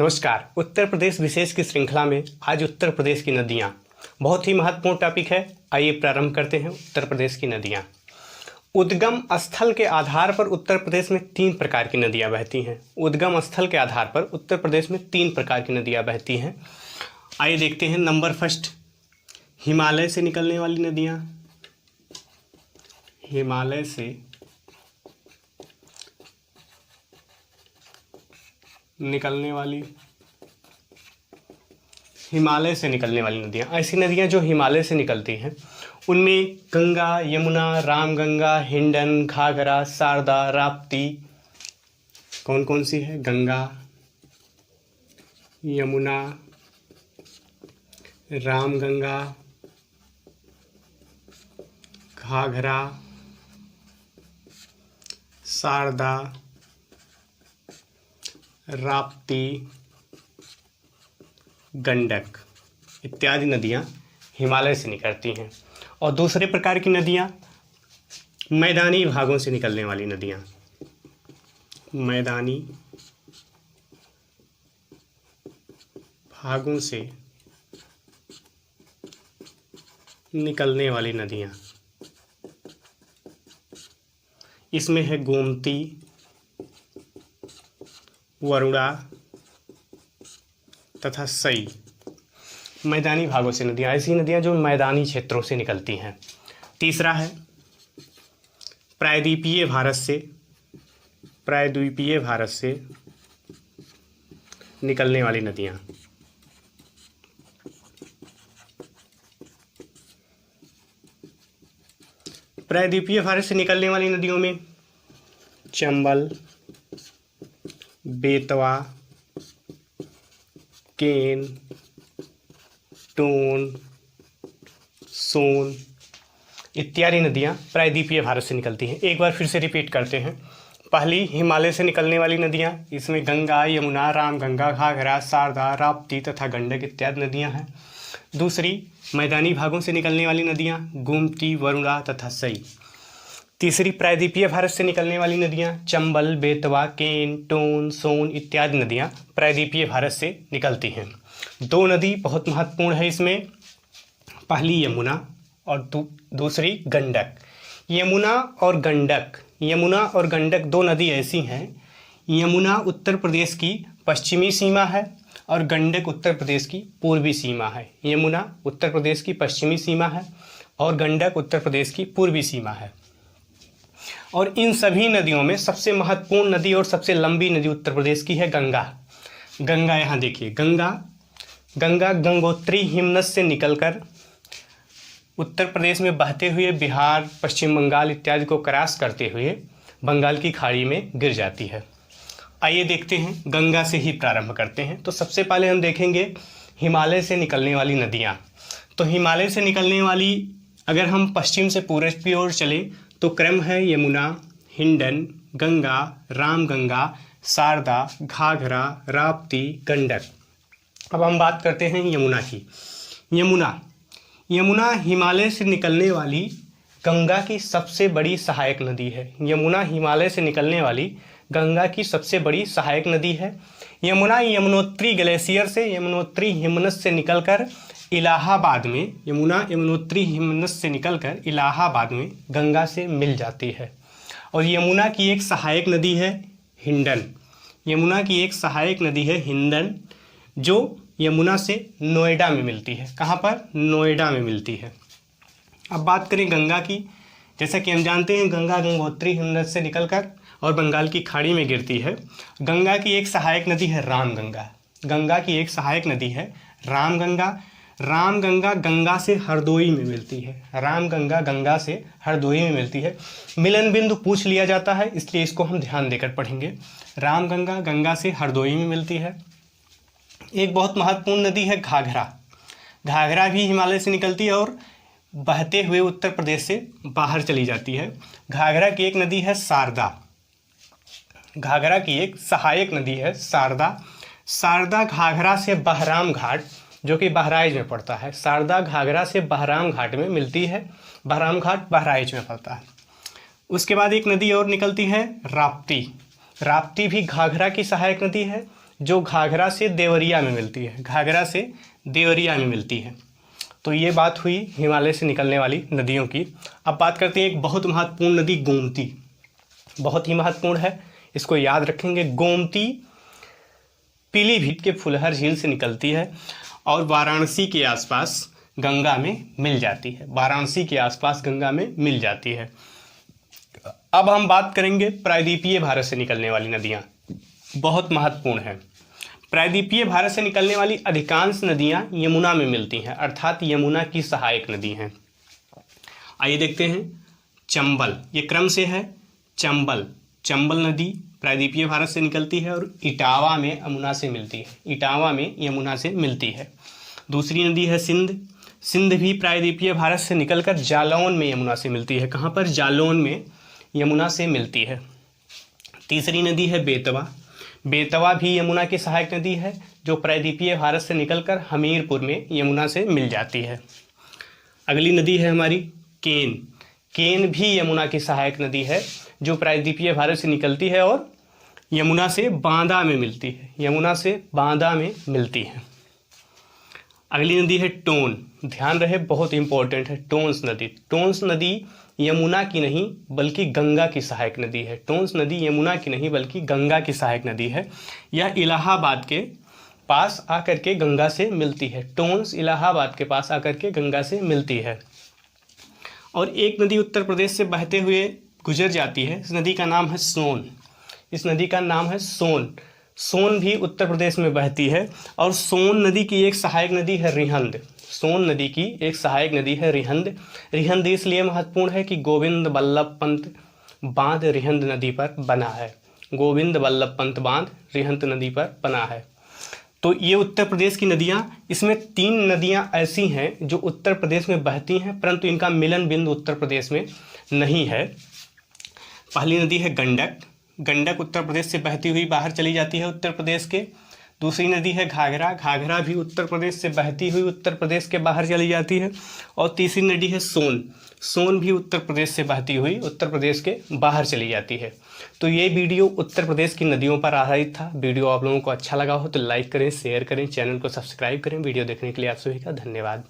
नमस्कार। उत्तर प्रदेश विशेष की श्रृंखला में आज उत्तर प्रदेश की नदियाँ बहुत ही महत्वपूर्ण टॉपिक है। आइए प्रारंभ करते हैं। उत्तर प्रदेश की नदियाँ। उद्गम स्थल के आधार पर उत्तर प्रदेश में 3 प्रकार की नदियाँ बहती हैं। उद्गम स्थल के आधार पर उत्तर प्रदेश में 3 प्रकार की नदियाँ बहती हैं। आइए देखते हैं। नंबर फर्स्ट, हिमालय से निकलने वाली नदियाँ। हिमालय से निकलने वाली नदियाँ। ऐसी नदियाँ जो हिमालय से निकलती हैं उनमें गंगा, यमुना, रामगंगा, हिंडन, घाघरा, शारदा, राप्ती कौन कौन सी है? गंगा, यमुना, रामगंगा, घाघरा, शारदा, राप्ती, गंडक इत्यादि नदियाँ हिमालय से निकलती हैं। और दूसरे प्रकार की नदियाँ मैदानी भागों से निकलने वाली नदियाँ। मैदानी भागों से निकलने वाली नदियाँ, इसमें है गोमती, वरुणा तथा सई। मैदानी भागों से नदियाँ, ऐसी नदियाँ जो मैदानी क्षेत्रों से निकलती हैं। तीसरा है प्रायद्वीपीय भारत से निकलने वाली नदियाँ। प्रायद्वीपीय भारत से निकलने वाली नदियों में चंबल, बेतवा, केन, टोन, सोन इत्यादि नदियाँ प्रायद्वीपीय भारत से निकलती हैं। एक बार फिर से रिपीट करते हैं। पहली हिमालय से निकलने वाली नदियाँ, इसमें गंगा, यमुना, रामगंगा, घाघरा, शारदा, राप्ती तथा गंडक इत्यादि नदियाँ हैं। दूसरी मैदानी भागों से निकलने वाली नदियाँ, गोमती, वरुणा तथा सई। तीसरी प्रायद्वीपीय भारत से निकलने वाली नदियाँ, चंबल, बेतवा, केन, टोन, सोन इत्यादि नदियाँ प्रायद्वीपीय भारत से निकलती हैं। 2 नदी बहुत महत्वपूर्ण है इसमें, पहली यमुना और दूसरी गंडक। यमुना और गंडक 2 नदी ऐसी हैं। यमुना उत्तर प्रदेश की पश्चिमी सीमा है और गंडक उत्तर प्रदेश की पूर्वी सीमा है। यमुना उत्तर प्रदेश की पश्चिमी सीमा है और गंडक उत्तर प्रदेश की पूर्वी सीमा है। और इन सभी नदियों में सबसे महत्वपूर्ण नदी और सबसे लंबी नदी उत्तर प्रदेश की है गंगा। गंगा यहाँ देखिए, गंगा गंगोत्री हिमनद से निकलकर उत्तर प्रदेश में बहते हुए बिहार, पश्चिम बंगाल इत्यादि को क्रॉस करते हुए बंगाल की खाड़ी में गिर जाती है। आइए देखते हैं, गंगा से ही प्रारंभ करते हैं। तो सबसे पहले हम देखेंगे हिमालय से निकलने वाली नदियाँ। तो हिमालय से निकलने वाली, अगर हम पश्चिम से पूरब की ओर चले तो क्रम है यमुना, हिंडन, गंगा, रामगंगा, शारदा, घाघरा, राप्ती, गंडक। अब हम बात करते हैं यमुना की। यमुना हिमालय से निकलने वाली गंगा की सबसे बड़ी सहायक नदी है। यमुना हिमालय से निकलने वाली गंगा की सबसे बड़ी सहायक नदी है। यमुना यमुनोत्री ग्लेशियर से, यमुनोत्री हिमनद से निकलकर इलाहाबाद में गंगा से मिल जाती है। और यमुना की एक सहायक नदी है हिंडन, जो यमुना से नोएडा में मिलती है। कहाँ पर? नोएडा में मिलती है। अब बात करें गंगा की। जैसा कि हम जानते हैं, गंगा गंगोत्री हिमनद से निकलकर और बंगाल की खाड़ी में गिरती है। गंगा की एक सहायक नदी है रामगंगा। रामगंगा गंगा से हरदोई में मिलती है। मिलन बिंदु पूछ लिया जाता है, इसलिए इसको हम ध्यान देकर पढ़ेंगे। रामगंगा गंगा से हरदोई में मिलती है। एक बहुत महत्वपूर्ण नदी है घाघरा भी हिमालय से निकलती है और बहते हुए उत्तर प्रदेश से बाहर चली जाती है। घाघरा की एक नदी है शारदा। घाघरा की एक सहायक नदी है शारदा घाघरा से बहराम घाट, जो कि बहराइच में पड़ता है। शारदा घाघरा से बहराम घाट में मिलती है। बहराम घाट बहराइच में पड़ता है। उसके बाद एक नदी और निकलती है राप्ती। राप्ती भी घाघरा की सहायक नदी है जो घाघरा से देवरिया में मिलती है, घाघरा से देवरिया में मिलती है। तो ये बात हुई हिमालय से निकलने वाली नदियों की। अब बात करते हैं एक बहुत महत्वपूर्ण नदी गोमती, बहुत ही महत्वपूर्ण है, इसको याद रखेंगे। गोमती पीलीभीत के फुलहर झील से निकलती है और वाराणसी के आसपास गंगा में मिल जाती है, वाराणसी के आसपास गंगा में मिल जाती है। अब हम बात करेंगे प्रायद्वीपीय भारत से निकलने वाली नदियाँ, बहुत महत्वपूर्ण है। प्रायद्वीपीय भारत से निकलने वाली अधिकांश नदियाँ यमुना में मिलती हैं, अर्थात यमुना की सहायक नदी हैं। आइए देखते हैं चंबल, ये क्रम से है। चंबल, चंबल नदी प्रायद्वीपीय भारत से निकलती है और इटावा में यमुना से मिलती है, इटावा में यमुना से मिलती है। दूसरी नदी है सिंध, सिंध भी प्रायद्वीपीय भारत से निकलकर जालौन में यमुना से मिलती है। कहाँ पर? जालौन में यमुना से मिलती है। तीसरी नदी है बेतवा, बेतवा भी यमुना की सहायक नदी है जो प्रायद्वीपीय भारत से निकलकर हमीरपुर में यमुना से मिल जाती है। अगली नदी है हमारी केन, केन भी यमुना की सहायक नदी है जो प्रायद्वीपीय भारत से निकलती है और यमुना से बांदा में मिलती है, यमुना से बांदा में मिलती है। अगली नदी है टोन, ध्यान रहे बहुत इंपॉर्टेंट है, टोन्स नदी। टोन्स नदी यमुना की नहीं बल्कि गंगा की सहायक नदी है, टोन्स नदी यमुना की नहीं बल्कि गंगा की सहायक नदी है। यह इलाहाबाद के पास आकर के गंगा से मिलती है, टोन्स इलाहाबाद के पास आकर के गंगा से मिलती है। और एक नदी उत्तर प्रदेश से बहते हुए गुजर जाती है, इस नदी का नाम है सोन, इस नदी का नाम है सोन। सोन भी उत्तर प्रदेश में बहती है और सोन नदी की एक सहायक नदी है रिहंद, सोन नदी की एक सहायक नदी है रिहंद। रिहंद इसलिए महत्वपूर्ण है कि गोविंद बल्लभ पंत बांध रिहंद नदी पर बना है, गोविंद बल्लभ पंत बांध रिहंद नदी पर बना है। तो ये उत्तर प्रदेश की नदियाँ, इसमें 3 नदियाँ ऐसी हैं जो उत्तर प्रदेश में बहती हैं परंतु इनका मिलन बिंदु उत्तर प्रदेश में नहीं है। पहली नदी है गंडक, गंडक उत्तर प्रदेश से बहती हुई बाहर चली जाती है उत्तर प्रदेश के। दूसरी नदी है घाघरा, घाघरा भी उत्तर प्रदेश से बहती हुई उत्तर प्रदेश के बाहर चली जाती है। और तीसरी नदी है सोन, सोन भी उत्तर प्रदेश से बहती हुई उत्तर प्रदेश के बाहर चली जाती है। तो ये वीडियो उत्तर प्रदेश की नदियों पर आधारित था। वीडियो आप लोगों को अच्छा लगा हो तो लाइक करें, शेयर करें, चैनल को सब्सक्राइब करें। वीडियो देखने के लिए आप सभी का धन्यवाद।